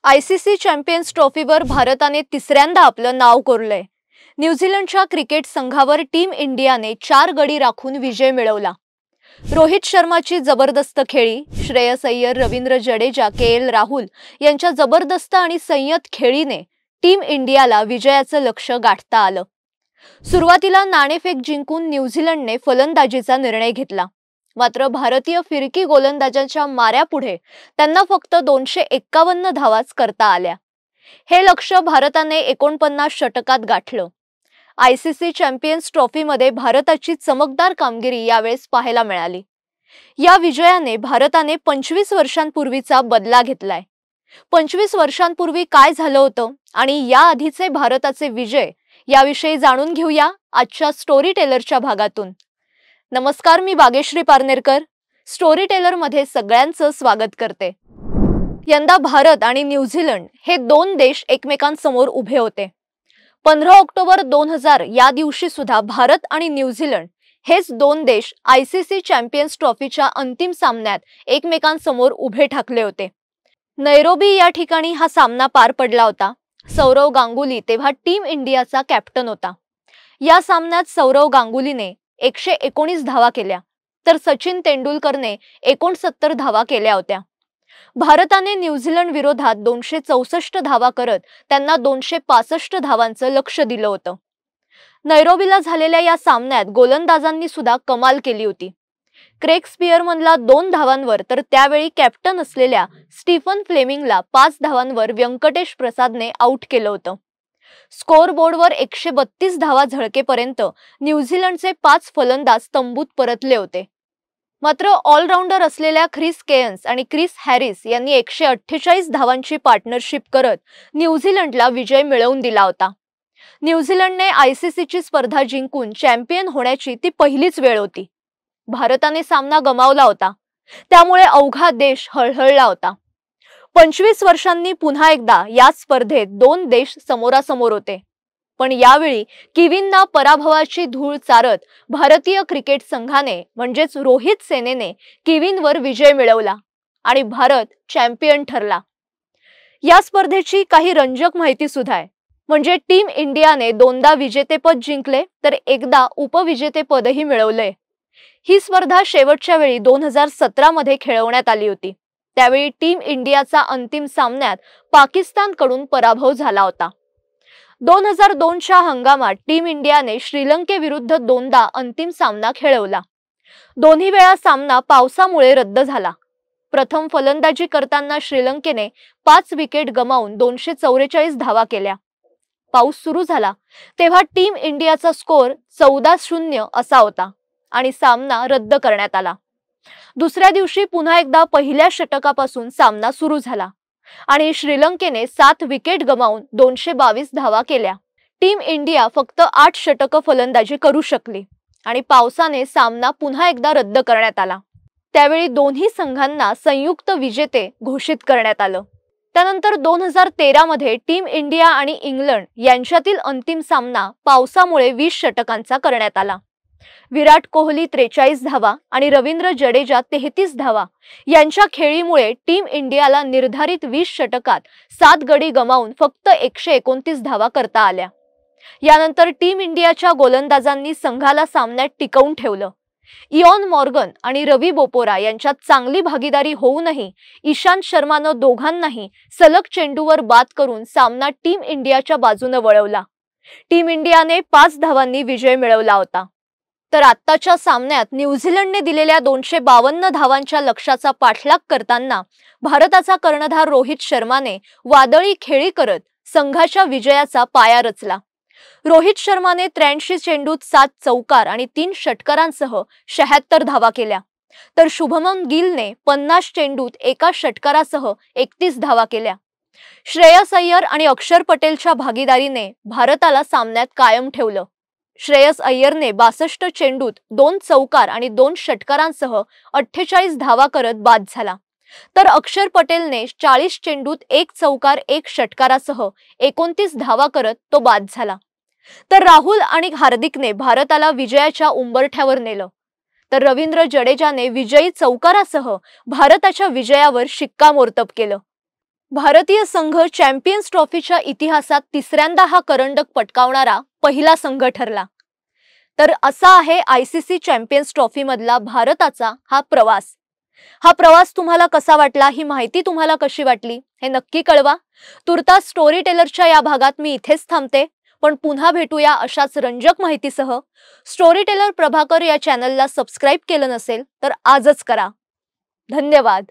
ICC champions ट्रॉफीवर भारताने तिसऱ्यांदा आपलं नाव कोरलंय। न्यूझीलंडच्या क्रिकेट संघावर टीम इंडियाने 4 गडी राखून विजय मिळवला। रोहित शर्माची जबरदस्त खेळी, श्रेयस अय्यर, रवींद्र जडेजा, के.एल. राहुल यांच्या जबरदस्त आणि संयत खेळीने टीम इंडियाला विजयाचं लक्ष्य गाठता आलं। सुरुवातीला नाणेफेक जिंकून न्यूझीलंडने फलंदाजीचा निर्णय घेतला, मात्र भारतीय फिरकी गोलंदाजांच्या माऱ्यापुढे त्यांना फक्त 251 धावाच करता आल्या। हे लक्ष्य भारताने 49 षटकात गाठलं। आयसीसी चॅम्पियन्स ट्रॉफीमध्ये भारताची चमकदार कामगिरी यावेळेस पाहायला मिळाली। या विजयाने भारताने 25 वर्षांपूर्वीचा बदला घेतलाय। 25 वर्षांपूर्वी काय झालं होतं आणि या आधीचे भारताचे विजय याविषयी जाणून घेऊया आजच्या स्टोरी टेलरच्या भागातून। नमस्कार, मी बागेश्री पारनेरकर स्टोरी टेलर मध्ये सगळ्यांचं स्वागत करते। यंदा भारत आणि न्यूझीलंड हे दोन देश एकमेकांसमोर उभे होते। 15 ऑक्टोबर 2000 या दिवशी सुद्धा भारत आणि न्यूझीलंड हेच दोन देश आयसीसी चॅम्पियन्स ट्रॉफीच्या अंतिम सामन्यात एकमेकांसमोर उभे ठाकले होते। नैरोबी या ठिकाणी हा सामना पार पडला होता। सौरव गांगुली तेव्हा टीम इंडियाचा कॅप्टन होता। या सामन्यात सौरव गांगुलीने 119 धावा केल्या, तर सचिन तेंडुलकरने 69 धावा केल्या होत्या। भारताने न्यूझीलंड विरोधात 264 धावा करत त्यांना 265 धावांचं लक्ष्य दिलं होतं। नैरोबीला झालेल्या या सामन्यात गोलंदाजांनी सुद्धा कमाल केली होती। क्रेग स्पियरमनला 2 धावांवर तर त्यावेळी कॅप्टन असलेल्या स्टीफन फ्लेमिंगला 5 धावांवर व्यंकटेश प्रसादने आउट केलं होतं। स्कोअर बोर्डवर 132 धावा झळकेपर्यंत न्यूझीलंडचे 5 फलंदाज तंबूत परतले होते। मात्र ऑलराऊंडर असलेल्या ख्रिस केयन्स आणि क्रिस हॅरिस यांनी 148 धावांची पार्टनरशिप करत न्यूझीलंडला विजय मिळवून दिला होता। न्यूझीलंडने आयसीसीची स्पर्धा जिंकून चॅम्पियन होण्याची ती पहिलीच वेळ होती। भारताने सामना गमावला होता, त्यामुळे अवघा देश हळहळला होता। 25 वर्षांनी पुन्हा एकदा या स्पर्धेत दोन देश समोरासमोर होते, पण यावेळी किवींना पराभवाची धूळ चारत भारतीय क्रिकेट संघाने म्हणजेच रोहित सेनेने किवींवर विजय मिळवला आणि भारत चॅम्पियन ठरला। या स्पर्धेची काही रंजक माहिती सुद्धा आहे, म्हणजे टीम इंडियाने 2दा विजेतेपद जिंकले तर एकदा उपविजेतेपदही मिळवले। ही स्पर्धा शेवटच्या वेळी 2017 मध्ये खेळवण्यात आली होती। त्यावेळी टीम इंडियाचा अंतिम सामन्यात पाकिस्तानकडून पराभव झाला होता। 2002 च्या हंगामात टीम इंडियाने श्रीलंकेविरुद्ध 2दा अंतिम सामना खेळवला। दोन्ही वेळा सामना पावसामुळे रद्द झाला। प्रथम फलंदाजी करताना श्रीलंकेने 5 विकेट गमावून 244 धावा केल्या। पाऊस सुरू झाला तेव्हा टीम इंडियाचा स्कोअर 14-0 असा होता आणि सामना रद्द करण्यात आला। दुसऱ्या दिवशी पुन्हा एकदा पहिल्या षटकापासून सामना सुरू झाला आणि श्रीलंकेने 7 विकेट गमावून 222 धावा केल्या। टीम इंडिया फक्त 8 षटक फलंदाजी करू शकली आणि पावसाने सामना पुन्हा एकदा रद्द करण्यात आला। त्यावेळी दोन्ही संघांना संयुक्त विजेते घोषित करण्यात आलं। त्यानंतर 2013 मध्ये टीम इंडिया आणि इंग्लंड यांच्यातील अंतिम सामना पावसामुळे 20 षटकांचा करण्यात आला। विराट कोहली 43 धावा आणि रवींद्र जडेजा 33 धावा यांच्या खेळीमुळे टीम इंडियाला निर्धारित 20 षटकात 7 गडी गमावून फक्त 129 धावा करता आल्या। यानंतर टीम इंडियाच्या गोलंदाजांनी संघाला सामन्यात टिकवून ठेवलं। इयॉन मॉर्गन आणि रवी बोपोरा यांच्यात चांगली भागीदारी होऊनही ईशांत शर्मानं दोघांनाही सलग चेंडूवर बाद करून सामना टीम इंडियाच्या बाजूने वळवला। टीम इंडियाने 5 धावांनी विजय मिळवला होता। तर आत्ताच्या सामन्यात न्यूझीलंडने दिलेल्या 252 धावांच्या लक्ष्याचा पाठलाग करताना भारताचा कर्णधार रोहित शर्माने वादळी खेळी करत संघाच्या विजयाचा पाया रचला। रोहित शर्माने 83 चेंडूत 7 चौकार आणि 3 षटकारांसह 76 धावा केल्या, तर शुभमन गिलने 50 चेंडूत 1 षटकारासह 31 धावा केल्या। श्रेयस अय्यर आणि अक्षर पटेलच्या भागीदारीने भारताला सामन्यात कायम ठेवलं। श्रेयस अय्यरने 62 चेंडूत 2 चौकार आणि 2 षटकारांसह 48 धावा करत बाद झाला, तर अक्षर पटेलने 40 चेंडूत 1 चौकार 1 षटकारासह 29 धावा करत तो बाद झाला। तर राहुल आणि हार्दिकने भारताला विजयाच्या उंबरठ्यावर नेलं. तर रवींद्र जडेजाने विजयी चौकारासह भारताच्या विजयावर शिक्कामोर्तब केलं. भारतीय संघ चॅम्पियन्स ट्रॉफीच्या इतिहासात तिसऱ्यांदा हा करंडक पटकावणारा पहिला संघ ठरला. तर असा आहे ICC चॅम्पियन्स ट्रॉफी मधला भारताचा हा प्रवास. हा प्रवास तुम्हाला कसा वाटला, ही माहिती तुम्हाला कशी वाटली हे नक्की कळवा. तुर्तास स्टोरी टेलरच्या या भागात मी इथेच थांबते, पण पुन्हा भेटूया अशाच रंजक माहितीसह. स्टोरी टेलर प्रभाकर या चॅनलला सबस्क्राइब केलं नसेल तर आजच करा. धन्यवाद.